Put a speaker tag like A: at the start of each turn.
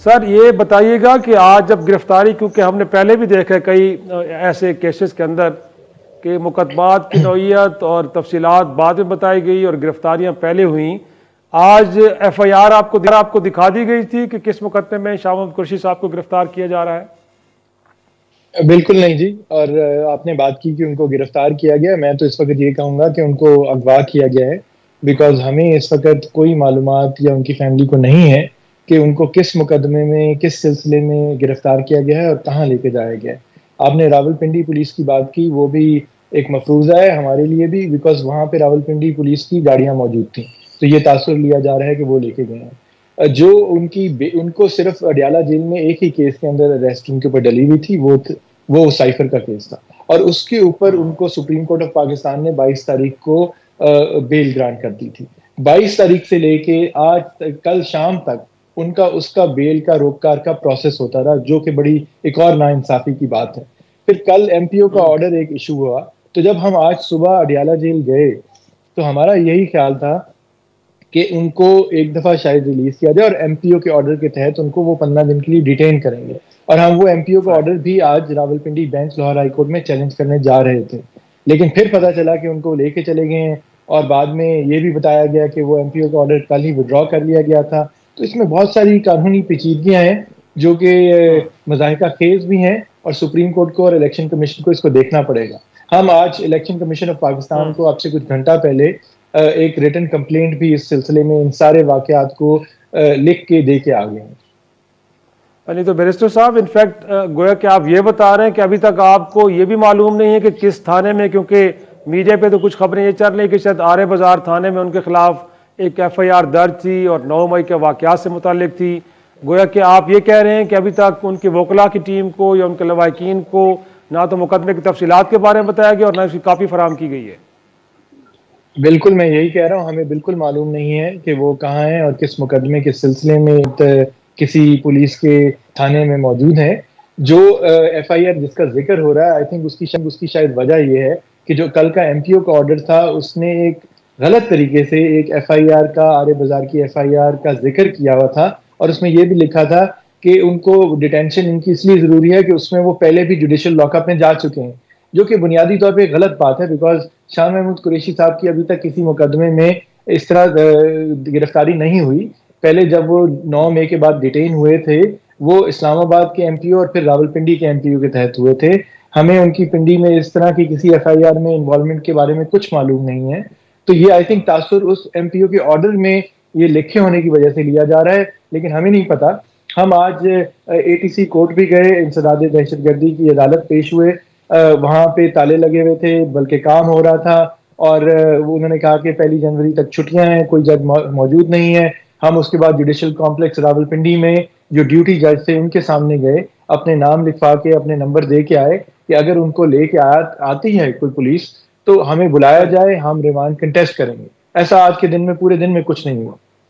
A: سر یہ بتائیے گا کہ آج جب گرفتاری، کیونکہ ہم نے پہلے بھی دیکھا ہے کئی ایسے کیسز کے اندر کہ مقدمات کی نوعیت اور تفصیلات بعد میں بتائی گئی اور گرفتاریاں پہلے ہوئیں، آج ایف آئی آر آپ کو دکھا دی گئی تھی کہ کس مقدمے میں شاہ محمود قریشی صاحب کو گرفتار کیا جا رہا ہے؟
B: بالکل نہیں جی، اور آپ نے بات کی کہ ان کو گرفتار کیا گیا، میں تو اس وقت یہ کہوں گا کہ ان کو اغوا کیا گیا ہے، بیکاز ہمیں اس وقت کوئی معلومات یا ان کی فیملی کو نہیں ہے کہ ان کو کس مقدمے میں، کس سلسلے میں گرفتار کیا گیا ہے اور کہاں لے کے جایا گیا ہے۔ آپ نے راولپنڈی پولیس کی بات کی، وہ بھی ایک مفروضہ ہے ہمارے لیے بھی، بیکاز وہاں پہ راولپنڈی پولیس کی گاڑیاں موجود تھیں، تو یہ تاثر لیا جا رہا ہے کہ وہ لے کے گئے ہیں۔ جو ان کو صرف اڈیالہ جیل میں ایک ہی کیس کے اندر اریسٹ ان کے اوپر ڈلی ہوئی تھی، وہ سائفر کا کیس تھا، اور اس کے اوپر ان کو سپریم کورٹ آف پاکستان نے 22 تاریخ کو بیل گرانٹ کر دی تھی۔ 22 تاریخ سے لے کے آج کل شام تک اس کا بیل کا روکار کا پروسیس ہوتا رہا، جو کہ بڑی ایک اور ناانصافی کی بات ہے۔ پھر کل ایم پی او کا آرڈر ایک ایشو ہوا، تو جب ہم آج صبح اڈیالہ جیل گئے تو ہمارا یہی خیال تھا کہ ان کو ایک دفعہ شاید ریلیز کیا جائے اور ایم پی او کے آرڈر کے تحت ان کو وہ 15 دن کے لیے ڈیٹین کریں گے، اور ہم وہ ایم پی او کا آرڈر بھی آج Rawalpindi bench Lahore high court میں چیلنج کرنے جا رہے تھے، لیکن پھر پتہ چلا کہ ان کو لے کے چلے گئے ہیں، اور بعد میں یہ بھی بتایا گیا کہ وہ ایم پی او کا آرڈر کل ہی ودرا کر لیا گیا تھا۔ تو اس میں بہت ساری قانونی پیچیدگیاں ہیں جو کہ مضحکہ خیز بھی ہیں، اور سپریم کورٹ کو اور الیکشن کمیشن کو اس کو دیکھنا پڑے گا۔ ہم آج الیکشن کمیشن آف پاکستان کو اب سے کچھ گھنٹہ پہلے ایک ریٹن کمپلینٹ بھی اس سلسلے میں ان سارے واقعات کو لکھ کے دے کے آ گئے ہیں۔
A: نہیں تو بیرسٹر صاحب، انفیکٹ گویا کہ آپ یہ بتا رہے ہیں کہ ابھی تک آپ کو یہ بھی معلوم نہیں ہے کہ کس تھانے میں، کیونکہ میڈیا پہ تو کچھ خبریں یہ چل رہی کہ شاید آرے بازار تھانے میں ان کے خلاف ایک ایف آئی آر درج تھی اور 9 مئی کے واقعات سے متعلق تھی، گویا کہ آپ یہ کہہ رہے ہیں کہ ابھی تک ان کے وکلاء کی ٹیم کو یا ان کے لواحقین کو نہ تو مقدمے کی تفصیلات کے بارے میں بتایا گیا اور نہ اس کی کاپی فراہم کی گئی ہے؟
B: بالکل، میں یہی کہہ رہا ہوں، ہمیں بالکل معلوم نہیں ہے کہ وہ کہاں ہیں اور کس مقدمے کے سلسلے میں کسی پولیس کے تھانے میں موجود ہیں۔ جو ایف آئی آر جس کا ذکر ہو رہا ہے، آئی تھنک اس کی شاید وجہ یہ ہے کہ جو کل کا ایم پی او کا آرڈر تھا، اس نے ایک غلط طریقے سے ایک ایف آئی آر کا، آرے بازار کی ایف آئی آر کا ذکر کیا ہوا تھا، اور اس میں یہ بھی لکھا تھا کہ ان کو ڈیٹینشن ان کی اس لیے ضروری ہے کہ اس میں وہ پہلے بھی جوڈیشل لاک اپ میں جا چکے ہیں، جو کہ بنیادی طور پہ غلط بات ہے، بیکاز شاہ محمود قریشی صاحب کی ابھی تک کسی مقدمے میں اس طرح گرفتاری نہیں ہوئی۔ پہلے جب وہ 9 مئی کے بعد ڈیٹین ہوئے تھے، وہ اسلام آباد کے ایم پی او اور پھر راولپنڈی کے ایم پی او کے تحت ہوئے تھے۔ ہمیں ان کی پنڈی میں اس طرح کی کسی ایف آئی آر میں انوالومنٹ کے بارے میں کچھ معلوم نہیں ہے، تو یہ آئی تھنک تاثر اس ایم پی او کے آرڈر میں یہ لکھے ہونے کی وجہ سے لیا جا رہا ہے، لیکن ہمیں نہیں پتا۔ ہم آج اے ٹی سی کورٹ بھی گئے، انسداد دہشت گردی کی عدالت پیش ہوئے، وہاں پہ تالے لگے ہوئے تھے، بلکہ کام ہو رہا تھا، اور انہوں نے کہا کہ 1 جنوری تک چھٹیاں ہیں، کوئی جج موجود نہیں ہے۔ ہم اس کے بعد جوڈیشل کمپلیکس راولپنڈی میں جو ڈیوٹی جج تھے ان کے سامنے گئے، اپنے نام لکھوا کے اپنے نمبر دے کے آئے کہ اگر ان کو لے کے آتی ہے کوئی پولیس تو ہمیں بلایا جائے، ہم ریمانڈ کنٹیسٹ کریں گے۔ ایسا آج کے دن میں، پورے دن میں کچھ نہیں ہوا۔